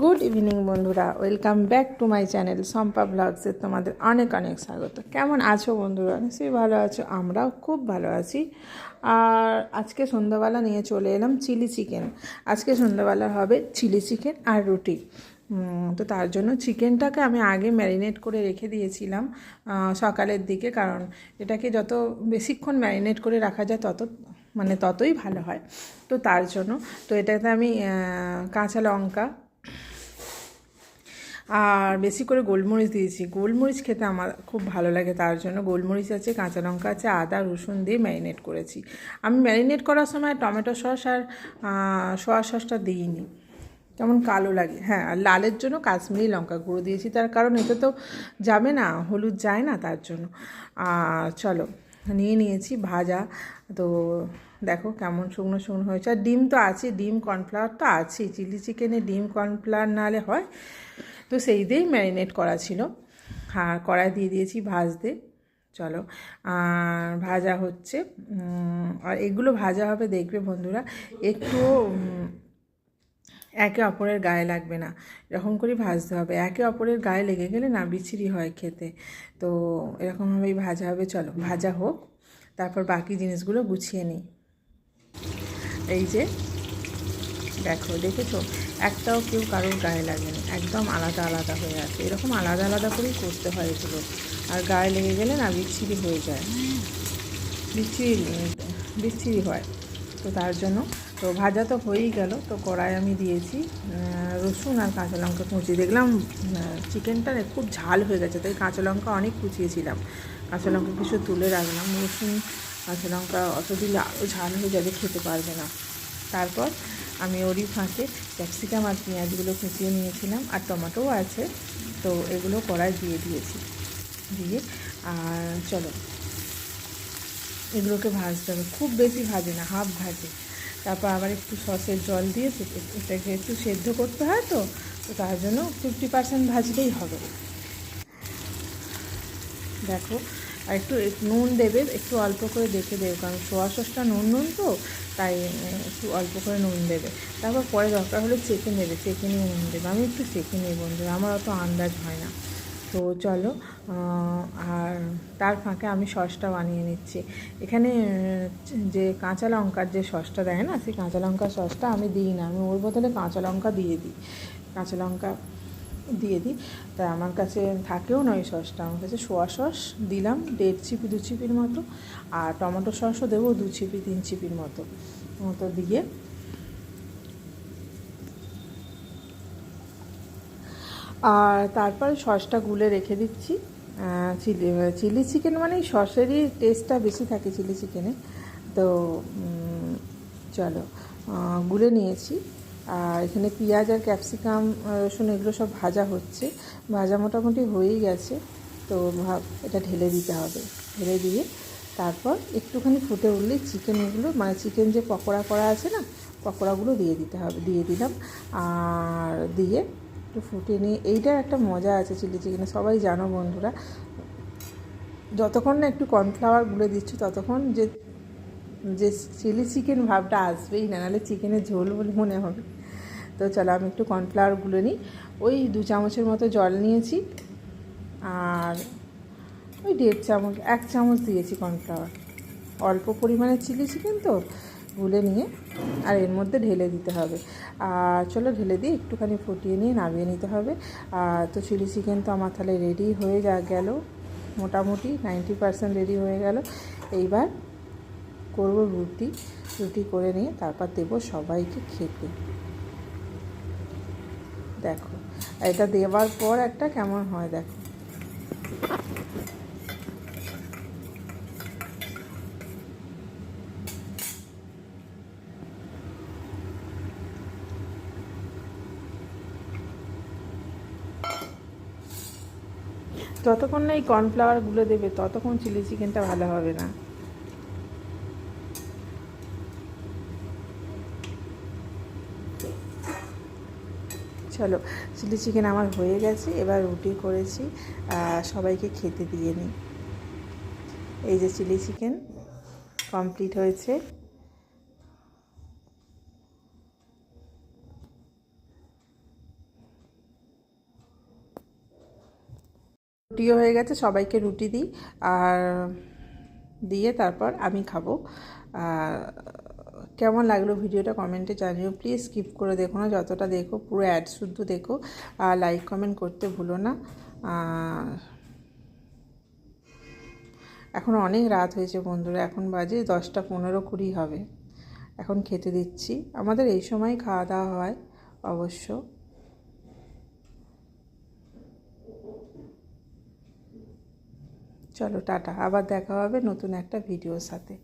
Good evening বন্ধুরা, welcome back to my channel Shampa ব্লগসে তোমাদের অনেক অনেক স্বাগত। কেমন আছো বন্ধুরা? নিশ্চয়ই ভালো আছো, আমরাও খুব ভালো আছি। আর আজকে সন্ধ্যাবেলা নিয়ে চলে এলাম চিলি চিকেন। আজকে সন্ধ্যাবেলা হবে চিলি চিকেন আর রুটি। তো তার জন্য চিকেনটাকে আমি আগে ম্যারিনেট করে রেখে দিয়েছিলাম সকালের দিকে, কারণ এটাকে যত বেশিক্ষণ ম্যারিনেট করে রাখা যায় ততই ভালো হয়। তো তার জন্য এটাতে আমি কাঁচা লঙ্কা আর বেশি করে গোলমরিচ দিয়েছি। গোলমরিচ খেতে আমার খুব ভালো লাগে, তার জন্য গোলমরিচ আছে, কাঁচা লঙ্কা আছে, আদা রসুন দিয়ে ম্যারিনেট করেছি। আমি ম্যারিনেট করার সময় টমেটো সস আর সয়া সসটা দিইনি, কেমন কালো লাগে। হ্যাঁ, আর লালের জন্য কাশ্মীরি লঙ্কা গুঁড়ো দিয়েছি, তার কারণ এতে তো যাবে না, হলুদ যায় না, তার জন্য। চলো নিয়েছি ভাজা। তো দেখো কেমন শুকনো শুকনো হয়েছে। আর ডিম তো আছে, ডিম কর্নফ্লাওয়ার তো আছেই, চিলি চিকেনে ডিম কর্নফ্লাওয়ার না হলে হয়? তো সেই দিয়েই ম্যারিনেট করা ছিল। আর কড়াই দিয়ে দিয়েছি ভাজতে। চলো আর ভাজা হচ্ছে। আর এগুলো ভাজা হবে, দেখবে বন্ধুরা, একটু একে অপরের গায়ে লাগবে না, এরকম করেই ভাজতে হবে। একে অপরের গায়ে লেগে গেলে না বিচ্ছিরি হয় খেতে। তো এরকমভাবেই ভাজা হবে। চলো ভাজা হোক, তারপর বাকি জিনিসগুলো গুছিয়ে নিই। এই যে দেখেছো, একটাও কেউ কারোর গায়ে লাগেনি, একদম আলাদা আলাদা হয়ে আছে। এরকম আলাদা আলাদা করেই করতে হয় এগুলো, আর গায়ে লেগে গেলে না বিচ্ছিরি হয়ে যায়, বিচ্ছিরি হয়। তো তার জন্য ভাজা তো হয়েই গেল। তো কড়াই আমি দিয়েছি রসুন আর কাঁচা লঙ্কা কুচি। দেখলাম চিকেনটা খুব ঝাল হয়ে গেছে, তাই কাঁচা লঙ্কা অনেক কুচিয়েছিলাম। কাঁচা লঙ্কা কিছু তুলে রাখলাম। রসুন কাঁচা লঙ্কা অত দিলে আরও ঝাল হয়ে যাবে, খেতে পারবে না। তারপর আমি ওরই ফাঁকে ক্যাপসিকাম আর পেঁয়াজগুলো কুচিয়ে নিয়েছিলাম, আর টমেটোও আছে, তো এগুলো কড়াই দিয়ে দিয়েছি। আর চলো এগুলোকে ভাজতে হবে, খুব বেশি ভাজে না, হাফ ভাজে। তারপর আবার একটু সসের জল দিয়ে এটাকে একটু সেদ্ধ করতে হয়, তো তার জন্য 50% ভাজলেই হবে। দেখো, আর একটু নুন দেবে, একটু অল্প করে দেখে দেবে, কারণ সোয়া সসটা নুন তো, তাই একটু অল্প করে নুন দেবে। তারপর পরে দরকার হলে চেখে নেবে, চেখে নিয়ে নুন দেবে। আমি একটু চেখে নিই বন্ধুরা, আমার অত আন্দাজ হয় না। তো চলো, আর তার ফাঁকে আমি সসটা বানিয়ে নিচ্ছি। এখানে যে কাঁচা লঙ্কার যে সসটা দেয় না, সেই কাঁচা লঙ্কার সসটা আমি দিই না, আমি ওর বদলে কাঁচা লঙ্কা দিয়ে দিই। কাঁচা লঙ্কা দিয়ে দিই, তাই আমার কাছে থাকেও না ওই সসটা। আমার কাছে সোয়া সস দিলাম 1.5 চিপি 2 চিপির মতো, আর টমেটো সসও দেবো 2 চিপি 3 চিপির মতো দিয়ে। আর তারপর সসটা গুলে রেখে দিচ্ছি। চিলি চিকেন মানেই সসেরই টেস্টটা বেশি থাকে চিলি চিকেনে। তো চলো গুলে নিয়েছি। আর এখানে পেঁয়াজ আর ক্যাপসিকাম রসুন এগুলো সব ভাজা হচ্ছে, ভাজা মোটামুটি হয়েই গেছে। তো এটা ঢেলে দিতে হবে। ঢেলে দিয়ে তারপর একটুখানি ফুটে উঠলেই চিকেন যে পকোড়া করা আছে না, পকোড়াগুলো দিয়ে দিতে হবে। দিয়ে দিলাম, আর দিয়ে একটু ফুটিয়ে নিয়ে, এইটার একটা মজা আছে চিলি চিকেনে, সবাই জানো বন্ধুরা, যতক্ষণ না একটু কর্নফ্লাওয়ার গুলে দিচ্ছ ততক্ষণ যে চিলি চিকেন ভাবটা আসবেই না, নাহলে চিকেনের ঝোল বলে মনে হবে। তো চলো আমি একটু কর্নফ্লাওয়ার গুলে নিই। ওই 2 চামচের মতো জল নিয়েছি, আর ওই 1.5 চামচ 1 চামচ দিয়েছি কর্নফ্লাওয়ার। অল্প পরিমাণে চিলি চিকেন তো, গুলে নিয়ে আর এর মধ্যে ঢেলে দিতে হবে। আর চলো ঢেলে দিয়ে একটুখানি ফুটিয়ে নিয়ে নামিয়ে নিতে হবে। তো চিলি চিকেন তো আমার তাহলে রেডি হয়ে গেল, মোটামুটি 90% রেডি হয়ে গেল। এইবার করবো রুটি করে নিয়ে তারপর দেবো সবাইকে খেতে। দেখো এটা দেওয়ার পর একটা কেমন হয় দেখো। যতক্ষণ না এই কর্নফ্লাওয়ারগুলো দেবে ততক্ষণ চিলি চিকেনটা ভালো হবে না। চলো চিলি চিকেন আমার হয়ে গেছে, এবার রুটি করেছি, সবাইকে খেতে দিয়ে নিই। এই যে চিলি চিকেন কমপ্লিট হয়েছে। রুটিও হয়ে গেছে, সবাইকে রুটি দিই আর দিয়ে তারপর আমি খাবো। কেমন লাগলো ভিডিওটা কমেন্টে জানিও প্লিজ, স্কিপ করে দেখো না, যতটা দেখো পুরো অ্যাড শুদ্ধ দেখো, আর লাইক কমেন্ট করতে ভুলো না। এখন অনেক রাত হয়েছে বন্ধুরা, এখন বাজে 10:15-20 হবে। এখন খেতে দিচ্ছি, আমাদের এই সময় খাওয়া দাওয়া হয় অবশ্য। চলো টাটা, আবার দেখা হবে নতুন একটা ভিডিওর সাথে।